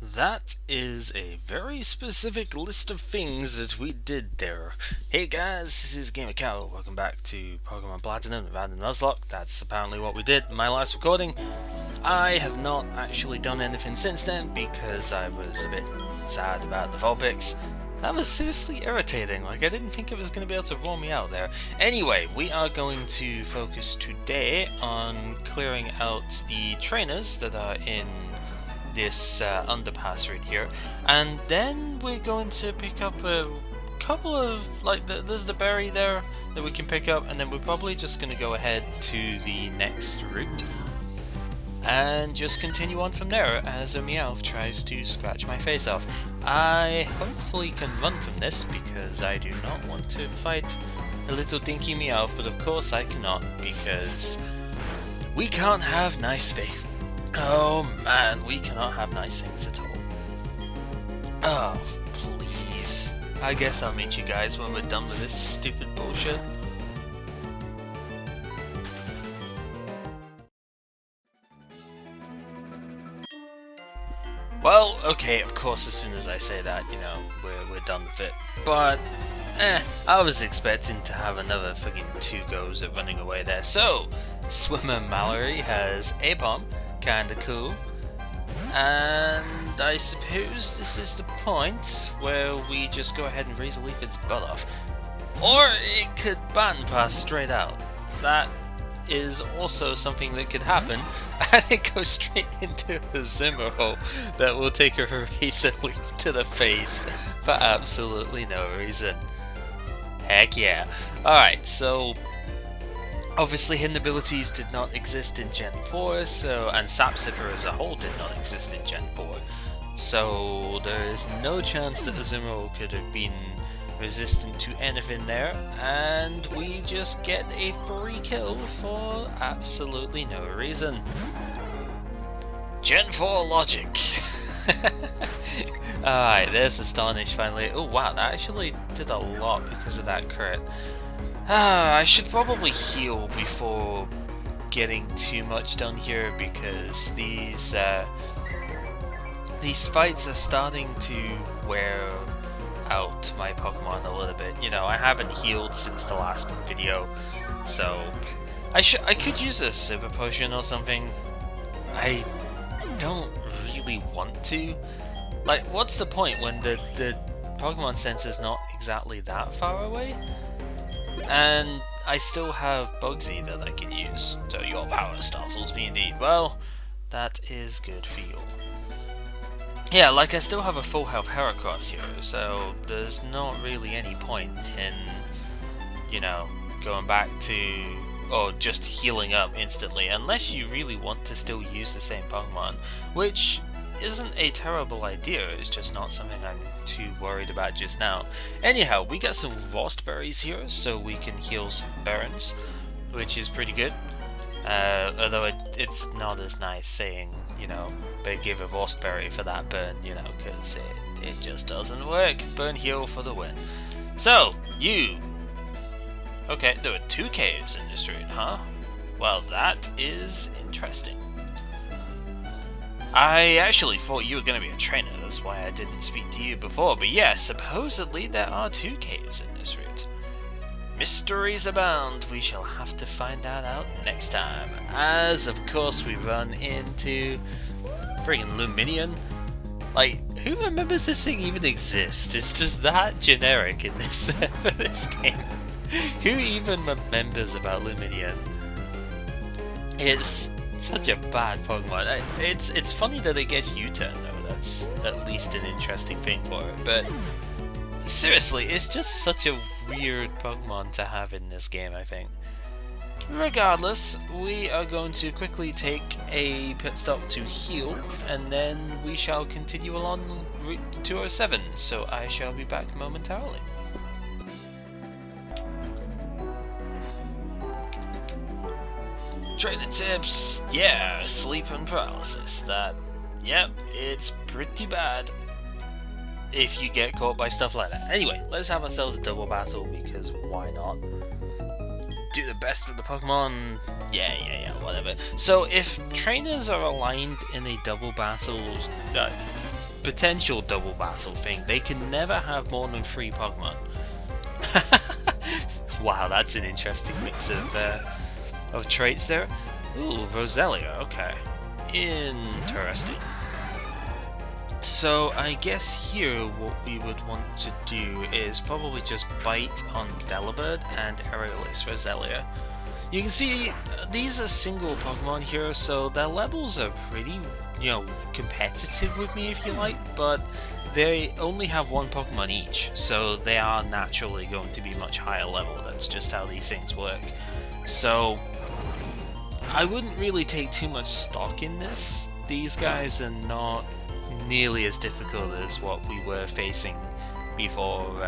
That is a very specific list of things that we did there. Hey guys, this is Gamer Cow. Welcome back to Pokemon Platinum and Nuzlocke. That's apparently what we did in my last recording. I have not actually done anything since then because I was a bit sad about the Vulpix. That was seriously irritating, like I didn't think it was going to be able to roll me out there. Anyway, we are going to focus today on clearing out the trainers that are in this underpass right here, and then we're going to pick up a couple of, there's the berry there that we can pick up, and then we're probably just going to go ahead to the next route and just continue on from there as a Meowth tries to scratch my face off. I hopefully can run from this because I do not want to fight a little dinky Meowth, but of course I cannot because we can't have nice things. Oh man, we cannot have nice things at all. Oh, please. I guess I'll meet you guys when we're done with this stupid bullshit. Well, okay, of course, as soon as I say that, you know, we're done with it. But, I was expecting to have another fucking 2 goes at running away there. So, Swimmer Mallory has a bomb. Kinda cool. And I suppose this is the point where we just go ahead and razor leaf its butt off. Or it could baton pass straight out. That is also something that could happen, and it goes straight into a Zimmer hole that will take a razor leaf to the face for absolutely no reason. Heck yeah. Alright, so obviously hidden abilities did not exist in Gen 4, and Sap Sipper as a whole did not exist in Gen 4, so there is no chance that Azumarill could have been resistant to anything there, and we just get a free kill for absolutely no reason. Gen 4 logic! Alright, there's Astonish finally. Oh wow, that actually did a lot because of that crit. I should probably heal before getting too much done here because these fights are starting to wear out my Pokemon a little bit. You know, I haven't healed since the last video, so I could use a Super Potion or something. I don't really want to. Like, what's the point when the Pokemon Center's not exactly that far away? And I still have Bugsy that I can use, so your power startles me indeed. Well, that is good for you. Yeah, like I still have a full health Heracross here, so there's not really any point in, you know, going back to, or just healing up instantly, unless you really want to still use the same Pokemon, which isn't a terrible idea, it's just not something I'm too worried about just now. Anyhow, we got some Rost Berries here, so we can heal some Barons, which is pretty good. Although it's not as nice saying, you know, they give a Rost Berry for that burn, you know, because it just doesn't work. Burn heal for the win. So, you... Okay, there were 2 caves in this route, huh? Well, that is interesting. I actually thought you were going to be a trainer, that's why I didn't speak to you before, but yeah, supposedly there are 2 caves in this route. Mysteries abound, we shall have to find that out next time, as of course we run into friggin' Luminion. Like, who remembers this thing even exists? It's just that generic in this for this game. Who even remembers about Luminion? It's such a bad Pokemon. It's funny that it gets U-turn though, that's at least an interesting thing for it, but seriously, it's just such a weird Pokemon to have in this game, I think. Regardless, we are going to quickly take a pit stop to heal, and then we shall continue along Route 207, so I shall be back momentarily. Trainer tips, yeah, sleep and paralysis. Yep, it's pretty bad if you get caught by stuff like that. Anyway, let's have ourselves a double battle because why not? Do the best with the Pokemon. Yeah, whatever. So if trainers are aligned in a double battle, potential double battle thing, they can never have more than 3 Pokemon. Wow, that's an interesting mix of traits there. Ooh, Roselia, okay. Interesting. So I guess here what we would want to do is probably just bite on Delibird and Aerialist Roselia. You can see these are single Pokemon here, so their levels are pretty, competitive with me if you like, but they only have 1 Pokemon each, so they are naturally going to be much higher level. That's just how these things work. So I wouldn't really take too much stock in this. These guys are not nearly as difficult as what we were facing before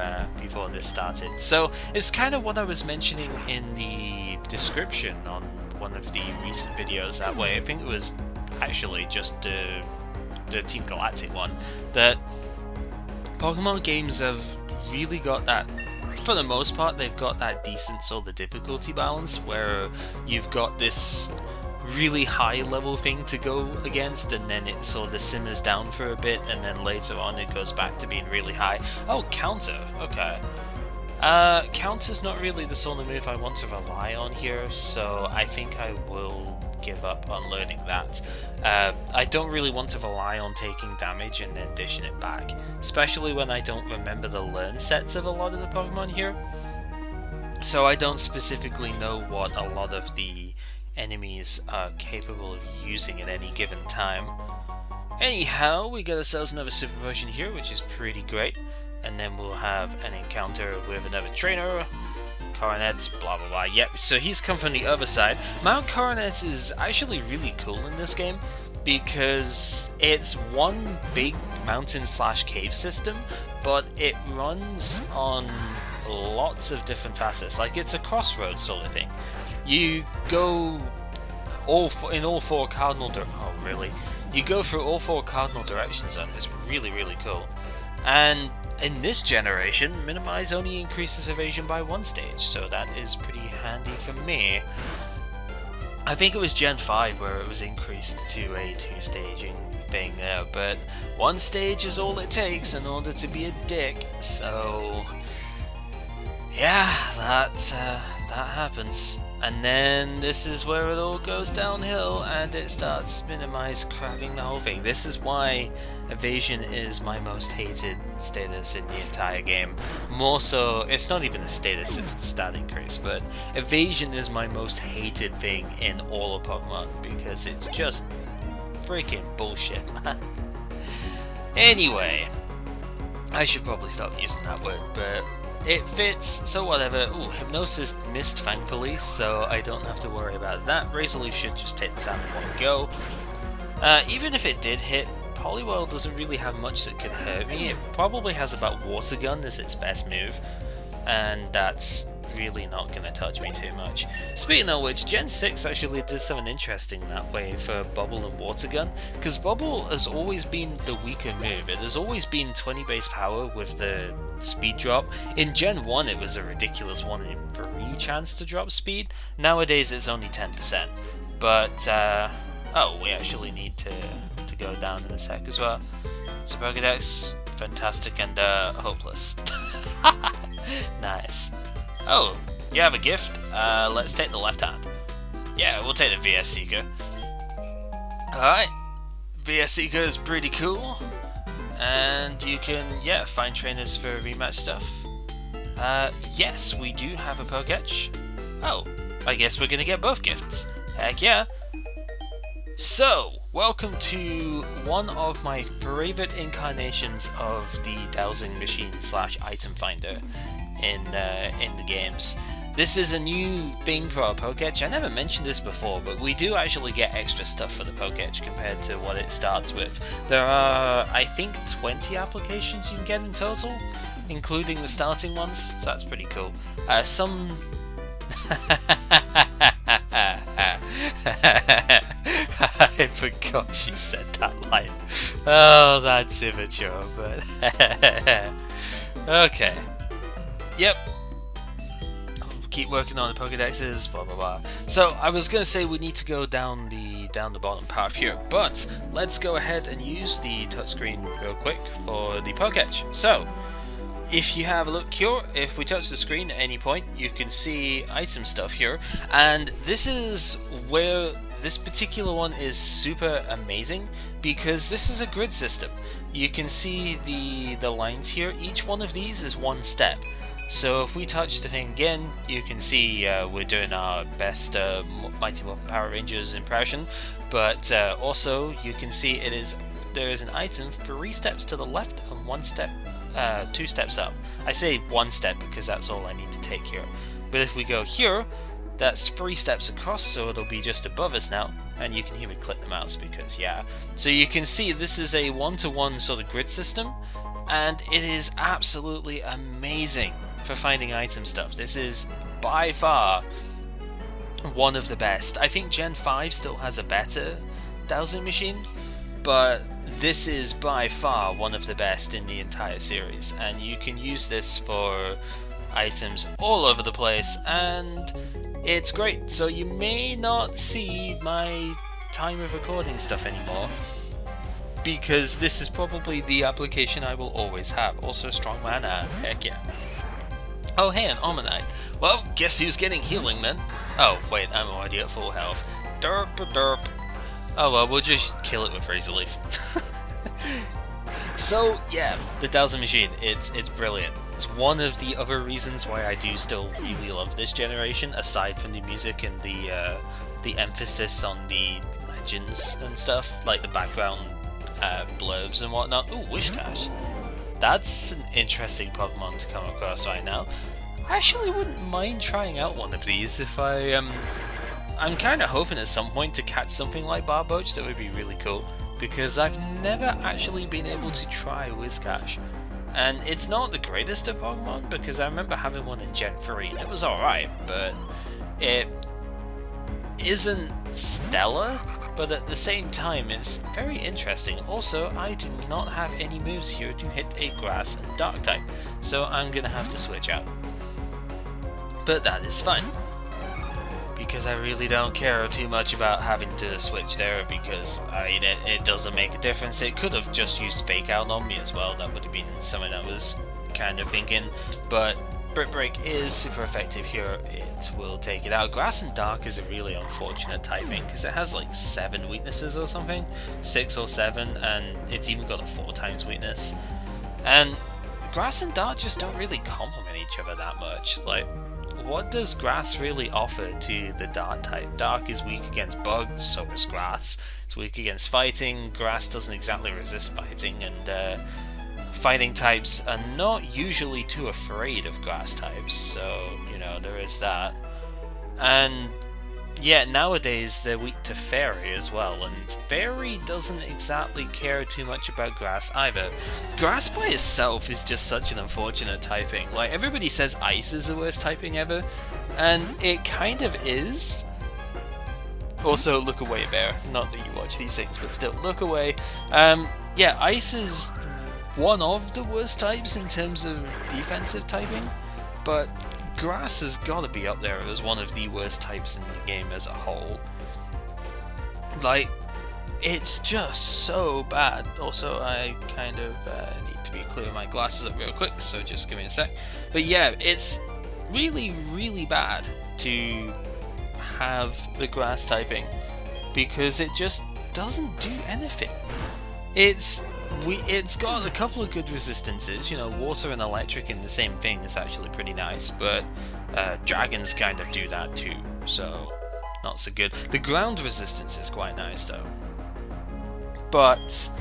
this started. So it's kind of what I was mentioning in the description on one of the recent videos that way. I think it was actually just the Team Galactic one, that Pokemon games have really got that, for the most part, they've got that decent sort of difficulty balance where you've got this really high level thing to go against, and then it sort of simmers down for a bit, and then later on it goes back to being really high. Oh, Counter, okay. Counter's not really the sort of move I want to rely on here, so I think I will give up on learning that. I don't really want to rely on taking damage and then dishing it back, especially when I don't remember the learn sets of a lot of the Pokemon here. So I don't specifically know what a lot of the enemies are capable of using at any given time. Anyhow, we got ourselves another Super Potion here, which is pretty great, and then we'll have an encounter with another trainer. Coronet, blah blah blah. Yep, so he's come from the other side. Mount Coronet is actually really cool in this game because it's one big mountain/cave system, but it runs on lots of different facets. Like, it's a crossroads sort of thing. You go in all 4 cardinal You go through all 4 cardinal directions on it. It's really, really cool. And in this generation, Minimize only increases evasion by 1 stage, so that is pretty handy for me. I think it was Gen 5 where it was increased to a 2-staging thing there, but 1 stage is all it takes in order to be a dick, so yeah, that happens. And then this is where it all goes downhill and it starts Minimize crapping the whole thing. This is why evasion is my most hated status in the entire game. More so, it's not even a status, it's the stat increase, but evasion is my most hated thing in all of Pokemon because it's just freaking bullshit, man. Anyway, I should probably stop using that word, but it fits, so whatever. Ooh, Hypnosis missed, thankfully, so I don't have to worry about that. Razor Leaf should just hit this out in one go. Even if it did hit, Poliwhirl doesn't really have much that could hurt me. It probably has about Water Gun as its best move, and that's really not going to touch me too much. Speaking of which, Gen 6 actually did something interesting that way for Bubble and Water Gun, because Bubble has always been the weaker move. It has always been 20 base power with the speed drop. In Gen 1 it was a ridiculous 1 in 3 chance to drop speed. Nowadays it's only 10%. But, oh, we actually need to go down in a sec as well. So Pokédex, fantastic and hopeless. Nice. Oh, you have a gift? Let's take the left hand. Yeah, we'll take the VS Seeker. Alright, VS Seeker is pretty cool. And you can, yeah, find trainers for rematch stuff. Yes, we do have a Pokétch. Oh, I guess we're gonna get both gifts. Heck yeah. So, welcome to one of my favorite incarnations of the Dowsing Machine / item finder in the games. This is a new thing for our Pokétch. I never mentioned this before, but we do actually get extra stuff for the Pokétch compared to what it starts with. There are, I think, 20 applications you can get in total, including the starting ones, so that's pretty cool. Some... I forgot she said that line. Oh, that's immature, but... Okay. Yep. keep working on the Pokédexes, blah blah blah. So I was gonna say we need to go down the bottom path here, but let's go ahead and use the touchscreen real quick for the Pokétch. So if you have a look here, if we touch the screen at any point, you can see item stuff here, and this is where this particular one is super amazing, because this is a grid system. You can see the lines here. Each one of these is one step. So if we touch the thing again, you can see we're doing our best Mighty Morphin Power Rangers impression, but also you can see there is an item 3 steps to the left and 2 steps up. I say 1 step because that's all I need to take here. But if we go here, that's 3 steps across, so it'll be just above us now, and you can hear me click the mouse because yeah. So you can see this is a 1-to-1 sort of grid system, and it is absolutely amazing for finding item stuff. This is by far one of the best. I think Gen 5 still has a better Dowsing Machine, but this is by far one of the best in the entire series, and you can use this for items all over the place, and it's great. So you may not see my time of recording stuff anymore, because this is probably the application I will always have. Also Strongman, and heck yeah. Oh hey, an Omanyte. Well, guess who's getting healing then? Oh wait, I'm already at full health. Derp derp. Oh well, we'll just kill it with Razor Leaf. So yeah, the Dowsing Machine, it's brilliant. It's one of the other reasons why I do still really love this generation, aside from the music and the emphasis on the legends and stuff, like the background blurbs and whatnot. Ooh, Wishcash. That's an interesting Pokemon to come across right now. I actually wouldn't mind trying out one of these if I'm kind of hoping at some point to catch something like Barboach. That would be really cool, because I've never actually been able to try Whiscash. And it's not the greatest of Pokemon, because I remember having one in Gen 3 and it was alright, but it isn't stellar, but at the same time it's very interesting. Also, I do not have any moves here to hit a Grass and Dark type, so I'm gonna have to switch out. But that is fine, because I really don't care too much about having to switch there, because it doesn't make a difference. It could have just used Fake Out on me as well, that would have been something I was kind of thinking, but Brick Break is super effective here. It will take it out. Grass and Dark is a really unfortunate typing, because it has like 7 weaknesses or something, 6 or 7, and it's even got a 4 times weakness. And Grass and Dark just don't really complement each other that much. Like, what does Grass really offer to the Dark type? Dark is weak against bugs, so is Grass. It's weak against fighting. Grass doesn't exactly resist fighting, and fighting types are not usually too afraid of Grass types, so, you know, there is that. And yeah, nowadays they're weak to Fairy as well, and Fairy doesn't exactly care too much about Grass either. Grass by itself is just such an unfortunate typing. Like, everybody says Ice is the worst typing ever, and it kind of is. Also, look away, Bear. Not that you watch these things, but still, look away. Yeah, Ice is one of the worst types in terms of defensive typing, but Grass has got to be up there as one of the worst types in the game as a whole. Like, it's just so bad. Also, I kind of need to be clearing my glasses up real quick, so just give me a sec. But yeah, it's really, really bad to have the Grass typing, because it just doesn't do anything. It's got a couple of good resistances, you know, water and electric in the same thing is actually pretty nice, but dragons kind of do that too, so not so good. The ground resistance is quite nice though, but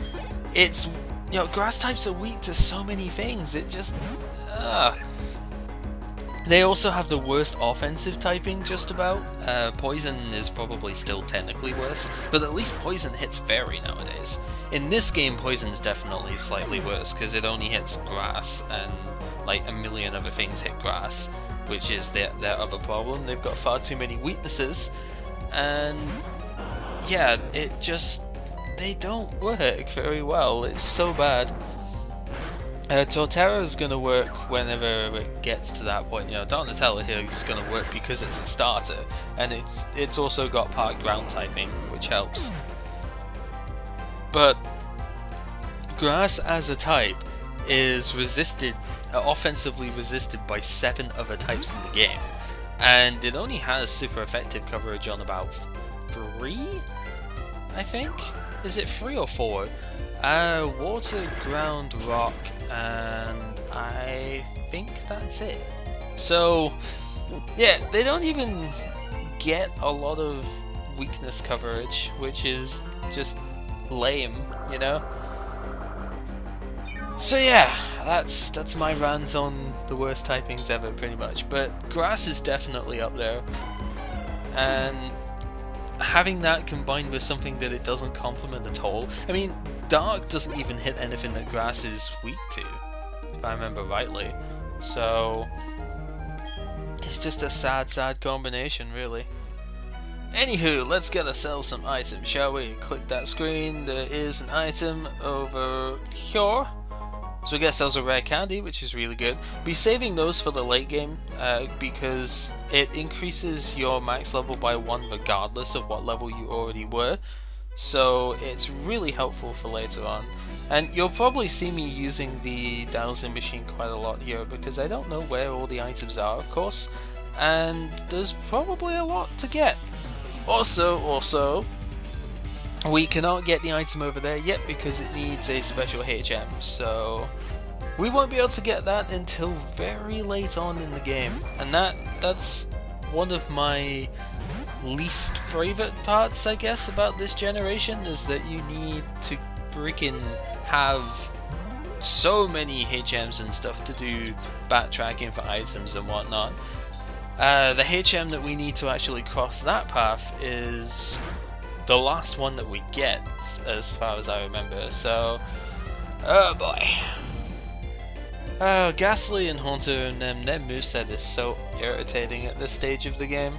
it's, you know, Grass types are weak to so many things, it just, They also have the worst offensive typing, just about. Poison is probably still technically worse, but at least Poison hits Fairy nowadays. In this game, Poison's definitely slightly worse, because it only hits Grass, and like a million other things hit Grass, which is their other problem. They've got far too many weaknesses, and yeah, they don't work very well. It's so bad. Torterra is going to work whenever it gets to that point. You know, Donatello here is going to work because it's a starter, and it's also got part ground typing, which helps. But Grass as a type is offensively resisted by 7 other types in the game, and it only has super effective coverage on about 3, I think? Is it 3 or 4? Water, ground, rock, and I think that's it. So, yeah, they don't even get a lot of weakness coverage, which is just lame, you know? So yeah, that's my rant on the worst typings ever, pretty much. But Grass is definitely up there, and having that combined with something that it doesn't complement at all. I mean, Dark doesn't even hit anything that Grass is weak to, if I remember rightly. So it's just a sad combination, really. Anywho, let's get ourselves some items, shall we? Click that screen, there is an item over here. So we get ourselves a rare candy, which is really good. Be saving those for the late game, because it increases your max level by 1 regardless of what level you already were. So it's really helpful for later on. And you'll probably see me using the Dowsing Machine quite a lot here, because I don't know where all the items are, of course, and there's probably a lot to get. Also, we cannot get the item over there yet because it needs a special HM, so we won't be able to get that until very late on in the game, and that's one of my least favorite parts, I guess, about this generation, is that you need to freaking have so many HMs and stuff to do backtracking for items and whatnot. The HM that we need to actually cross that path is the last one that we get, as far as I remember, so oh boy. Ghastly and Haunter and their moveset is so irritating at this stage of the game.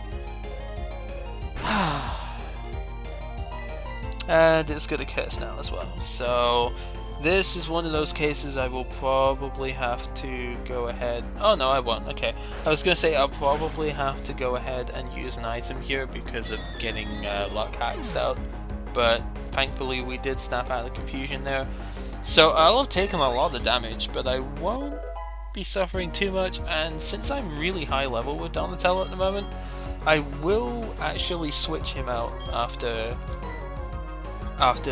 And it's got a curse now as well, so this is one of those cases I will probably have to go ahead. Oh no, I won't. Okay, I was gonna say I'll probably have to go ahead and use an item here because of getting luck hacked out, but thankfully we did snap out of confusion there. So I'll have taken a lot of damage, but I won't be suffering too much, and since I'm really high level with Donatello at the moment, I will actually switch him out after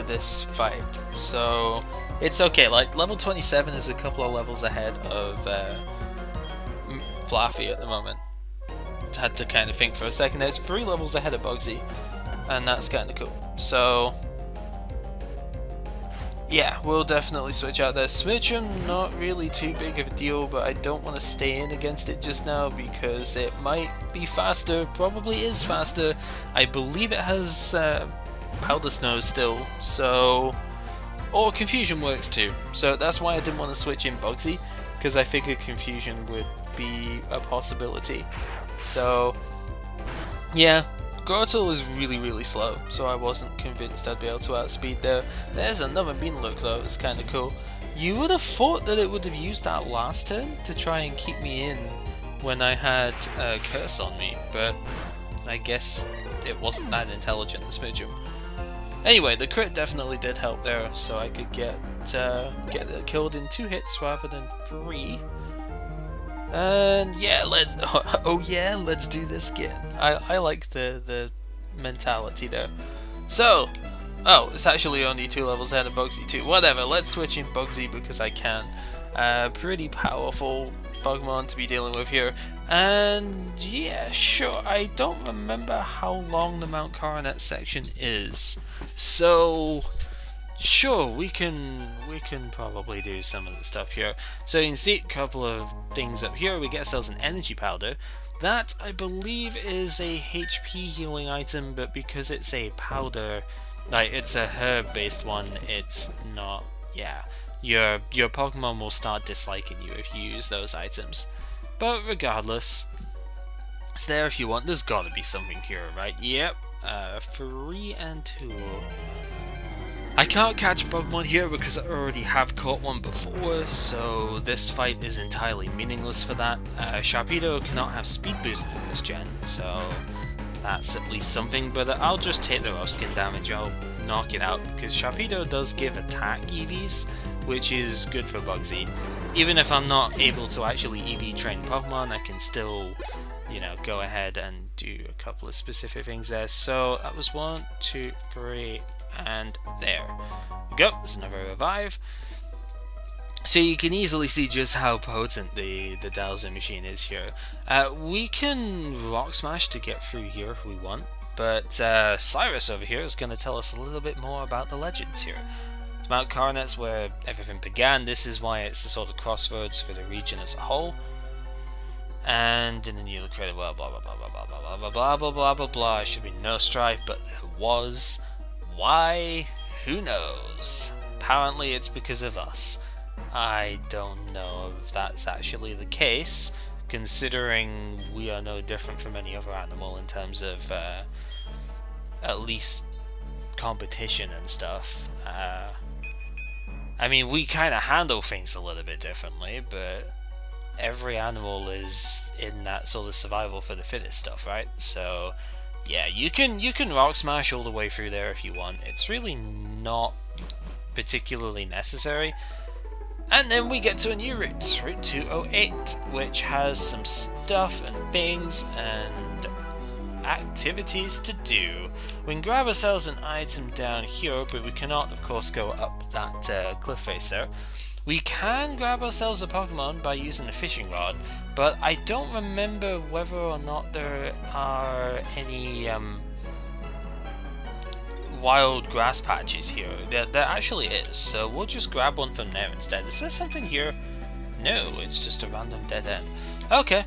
this fight. So it's okay, like level 27 is a couple of levels ahead of Fluffy at the moment. Had to kind of think for a second. There's 3 levels ahead of Bugsy, and that's kind of cool. So yeah, we'll definitely switch out there. Switch'em, not really too big of a deal, but I don't want to stay in against it just now because it might be faster, probably is faster. I believe it has Powder Snow still, so... Or Confusion works too, so that's why I didn't want to switch in Bugsy, because I figured Confusion would be a possibility. So, yeah, Grotle is really slow, so I wasn't convinced I'd be able to outspeed there. There's another Nuzlocke though, it's kinda cool. You would have thought that it would have used that last turn to try and keep me in when I had a curse on me, but I guess it wasn't that intelligent, the Smidgem. Anyway, the crit definitely did help there, so I could get it killed in 2 hits rather than 3. And yeah, let's do this again. I like the mentality there. So, it's actually only 2 levels ahead of Bugsy too. Whatever, let's switch in Bugsy because I can. Pretty powerful Pokemon to be dealing with here. And yeah, sure, I don't remember how long the Mount Coronet section is. So sure, we can probably do some of the stuff here. So you can see a couple of things up here. We get ourselves an energy powder. That, I believe, is a HP healing item, but because it's a powder, like it's a herb based one, it's not, yeah. Your Pokemon will start disliking you if you use those items. But regardless, it's there if you want. There's gotta be something here, right? Yep. 3 and 2. I can't catch Pokemon here because I already have caught one before, so this fight is entirely meaningless for that. Sharpedo cannot have speed boost in this gen, so that's at least something, but I'll just take the rough skin damage, I'll knock it out, because Sharpedo does give attack EVs, which is good for Bugsy. Even if I'm not able to actually EV train Pokemon, I can still, you know, go ahead and do a couple of specific things there. So that was 1, 2, 3, and there we go. There's another revive. So you can easily see just how potent the Dowsing Machine is here. We can Rock Smash to get through here if we want, but Cyrus over here is going to tell us a little bit more about the legends here. Mount Coronet's where everything began. This is why it's the sort of crossroads for the region as a whole. And in the new created world, blah blah blah blah blah blah blah blah blah blah blah blah. There should be no strife, but there was. Why? Who knows? Apparently it's because of us. I don't know if that's actually the case, considering we are no different from any other animal in terms of at least competition and stuff. I mean, we kind of handle things a little bit differently, but every animal is in that sort of survival for the fittest stuff, right? So yeah, you can Rock Smash all the way through there if you want. It's really not particularly necessary. And then we get to a new route, Route 208, which has some stuff and things and activities to do. We can grab ourselves an item down here, but we cannot, of course, go up that cliff face there. We can grab ourselves a Pokemon by using a fishing rod, but I don't remember whether or not there are any wild grass patches here. There actually is, so we'll just grab one from there instead. Is there something here? No, it's just a random dead end. Okay,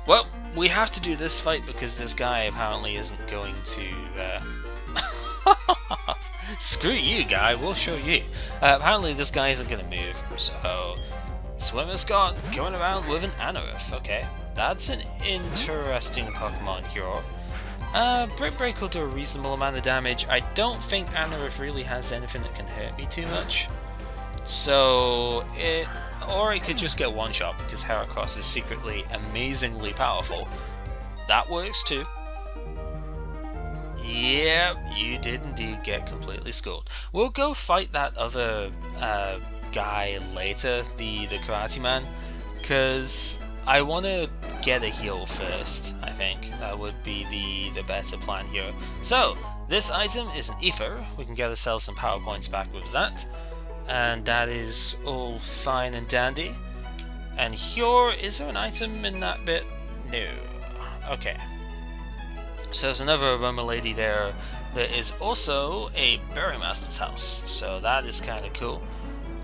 well, we have to do this fight because this guy apparently isn't going to... Screw you, guy, we'll show you. Apparently this guy isn't going to move, so... Swimmer Scott going around with an Anorith. Okay, that's an interesting Pokemon here. Brick Break will do a reasonable amount of damage. I don't think Anorith really has anything that can hurt me too much. So, or it could just get one shot because Heracross is secretly amazingly powerful. That works too. Yep, you did indeed get completely schooled. We'll go fight that other guy later, the Karate Man, because I want to get a heal first. I think that would be the better plan here. So this item is an ether. We can get ourselves some power points back with that, and that is all fine and dandy. And here, is there an item in that bit? No. Okay. So there's another Aroma Lady there. There is also a Berry Master's house, so that is kind of cool.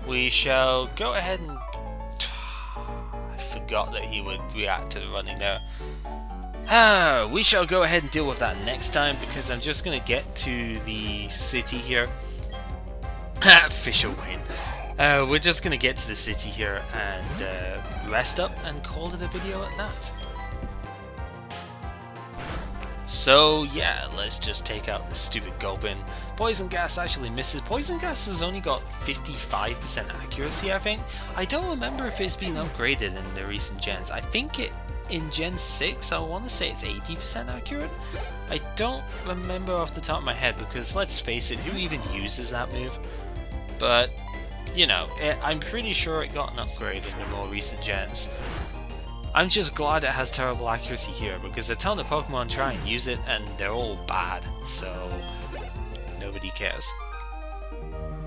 We shall go ahead and... I forgot that he would react to the running there. We shall go ahead and deal with that next time, because I'm just going to get to the city here. Fisher Wayne. We're just going to get to the city here and rest up and call it a video at that. So yeah, let's just take out this stupid Gulpin. Poison Gas actually misses. Poison Gas has only got 55% accuracy, I think. I don't remember if it's been upgraded in the recent gens. I think in Gen 6, I want to say it's 80% accurate. I don't remember off the top of my head because, let's face it, who even uses that move? But, you know, I'm pretty sure it got an upgrade in the more recent gens. I'm just glad it has terrible accuracy here, because a ton of Pokemon try and use it and they're all bad, so nobody cares.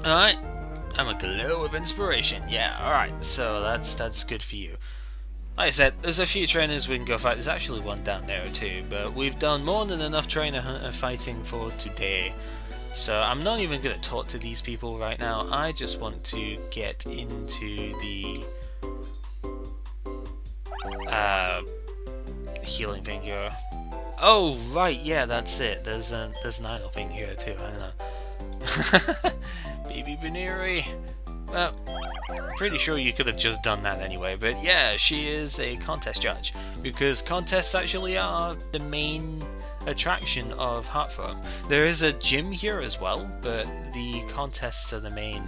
Alright, I'm a glow of inspiration. Yeah, alright, so that's good for you. Like I said, there's a few trainers we can go fight. There's actually one down there too, but we've done more than enough trainer hunter fighting for today. So I'm not even going to talk to these people right now. I just want to get into the healing thing here. Oh right, yeah, that's it. There's an idle thing here too. I don't know. Baby Baneri. Well, pretty sure you could have just done that anyway. But yeah, she is a contest judge because contests actually are the main attraction of Heartthrob. There is a gym here as well, but the contests are the main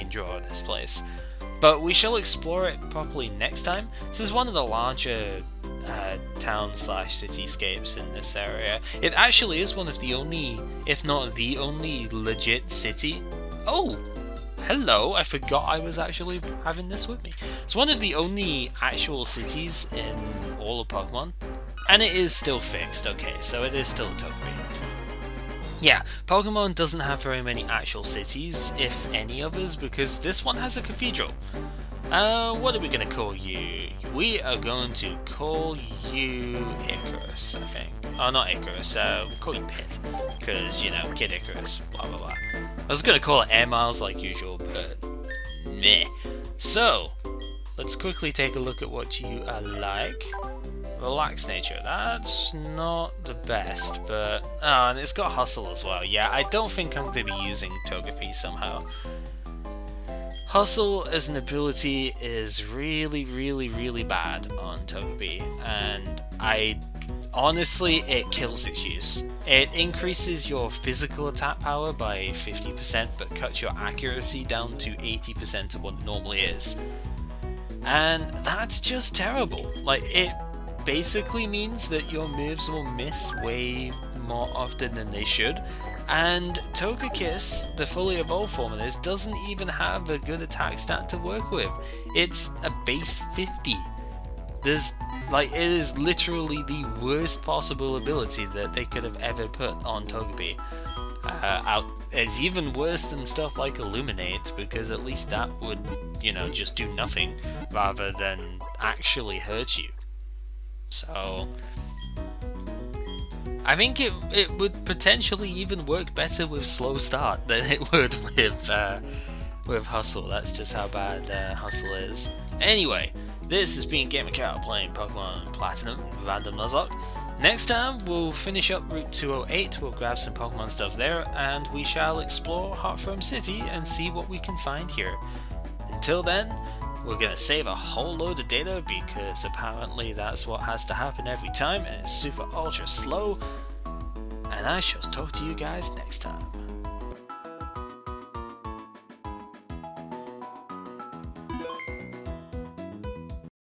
draw of this place. But we shall explore it properly next time. This is one of the larger town/cityscapes in this area. It actually is one of the only, if not the only, legit city. Oh! Hello, I forgot I was actually having this with me. It's one of the only actual cities in all of Pokemon. And it is still fixed, okay, so it is still a Togepi. Yeah, Pokemon doesn't have very many actual cities, if any others, because this one has a cathedral. What are we going to call you? We are going to call you Icarus, I think. Oh, not Icarus, we'll call you Pit, because, you know, Kid Icarus, blah blah blah. I was going to call it Air Miles like usual, but meh. So, let's quickly take a look at what you are like. Relaxed nature, that's not the best, but... Oh, and it's got Hustle as well. Yeah, I don't think I'm going to be using Togepi somehow. Hustle as an ability is really bad on Togepi, and honestly, it kills its use. It increases your physical attack power by 50%, but cuts your accuracy down to 80% of what it normally is. And that's just terrible. Like, it basically means that your moves will miss way more often than they should, and Togekiss, the fully evolved form of this, doesn't even have a good attack stat to work with. It's a base 50. It is literally the worst possible ability that they could have ever put on Togepi. It's even worse than stuff like Illuminate, because at least that would, you know, just do nothing rather than actually hurt you. So I think it would potentially even work better with Slow Start than it would with Hustle. That's just how bad Hustle is. Anyway, this has been GamerCat playing Pokemon Platinum Random Nuzlocke. Next time we'll finish up Route 208, we'll grab some Pokemon stuff there, and we shall explore Heartthrob City and see what we can find here. Until then, we're going to save a whole load of data because apparently that's what has to happen every time, and it's super ultra slow. And I shall talk to you guys next time.